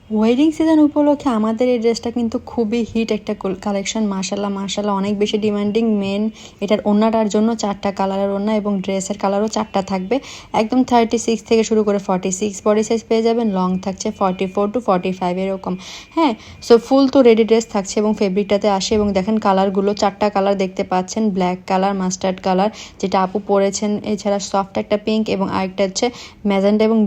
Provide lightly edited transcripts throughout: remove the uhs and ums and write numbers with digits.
Wedding season উপলক্ষে আমাদের এই ড্রেসটা কিন্তু খুবই হিট একটা কালেকশন। মাশাল্লাহ মাশাল্লাহ, অনেক বেশি ডিমান্ডিং। মেন এটার ওড়নাটার জন্য 4টা কালারের ওড়না এবং ড্রেসের কালারও 4টা থাকবে। একদম 36 থেকে শুরু করে 46 বডি সাইজ পেয়ে যাবেন। লং থাকছে 44 to 45 এরকম। হ্যাঁ, সো ফুল তো রেডি ড্রেস থাকছে এবং ফেব্রিকটাতে আসে। এবং দেখেন কালারগুলো 4টা কালার দেখতে পাচ্ছেন, ব্ল্যাক কালার, মাস্টার্ড কালার যেটা আপু পরেছেন, এছাড়া সফট একটা পিঙ্ক এবং আরেকটা হচ্ছে ম্যাজেন্ডা এবং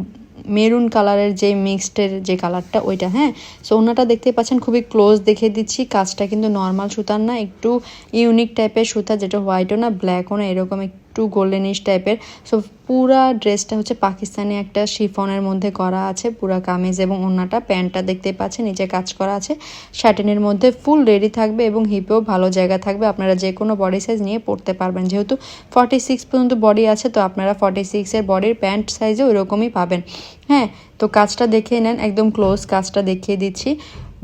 মেরুন কালারের যে মিক্সডের যে কালারটা ওইটা। হ্যাঁ, সো ওনাটা দেখতে পাচ্ছেন, খুবই ক্লোজ দেখিয়ে দিচ্ছি। কাজটা কিন্তু নর্মাল সুতার না, একটু ইউনিক টাইপের সুতা, যেটা হোয়াইটও না ব্ল্যাকও না, এরকম একটু গোল্ডেনিশ টাইপের। সো পুরা ড্রেসটা হচ্ছে পাকিস্তানি একটা শিফনের মধ্যে করা আছে, পুরা কামিজ এবং ওড়নাটা, প্যান্টটা দেখতে পাচ্ছেন নিচে কাজ করা আছে। শার্টিনের মধ্যে ফুল রেডি থাকবে এবং হিপেও ভালো জায়গা থাকবে। আপনারা যে কোনো বডি সাইজ নিয়ে পরতে পারবেন, যেহেতু 46 পর্যন্ত বডি আছে, তো আপনারা 46-এর বডির প্যান্ট সাইজও ওইরকমই পাবেন। হ্যাঁ, তো কাজটা দেখিয়ে নেন, একদম ক্লোজ কাজটা দেখিয়ে দিচ্ছি।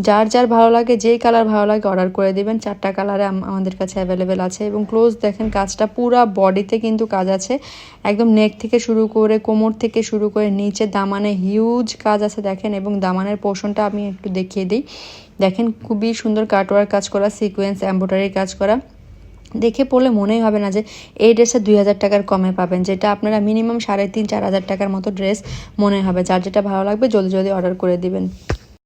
যার যার ভালো লাগে, যেই কালার ভালো লাগে অর্ডার করে দিবেন। 4টা কালারে আমাদের কাছে অ্যাভেলেবেল আছে। এবং ক্লোজ দেখেন কাজটা, পুরা বডিতে কিন্তু কাজ আছে, একদম নেক থেকে শুরু করে কোমর থেকে শুরু করে নিচে দামানে হিউজ কাজ আছে দেখেন। এবং দামানের পোর্শনটা আমি একটু দেখিয়ে দিই। দেখেন খুবই সুন্দর কাটওয়ার্ক কাজ করা, সিকোয়েন্স এমব্রয়ডারি কাজ করা। দেখে পড়লে মনেই হবে না যে এই ড্রেসটা 2000 টাকার কমে পাবেন, যেটা আপনারা মিনিমাম 3500-4000 টাকার মতো ড্রেস মনে হবে। যার যেটা ভালো লাগবে জলদি জলদি অর্ডার করে দিবেন।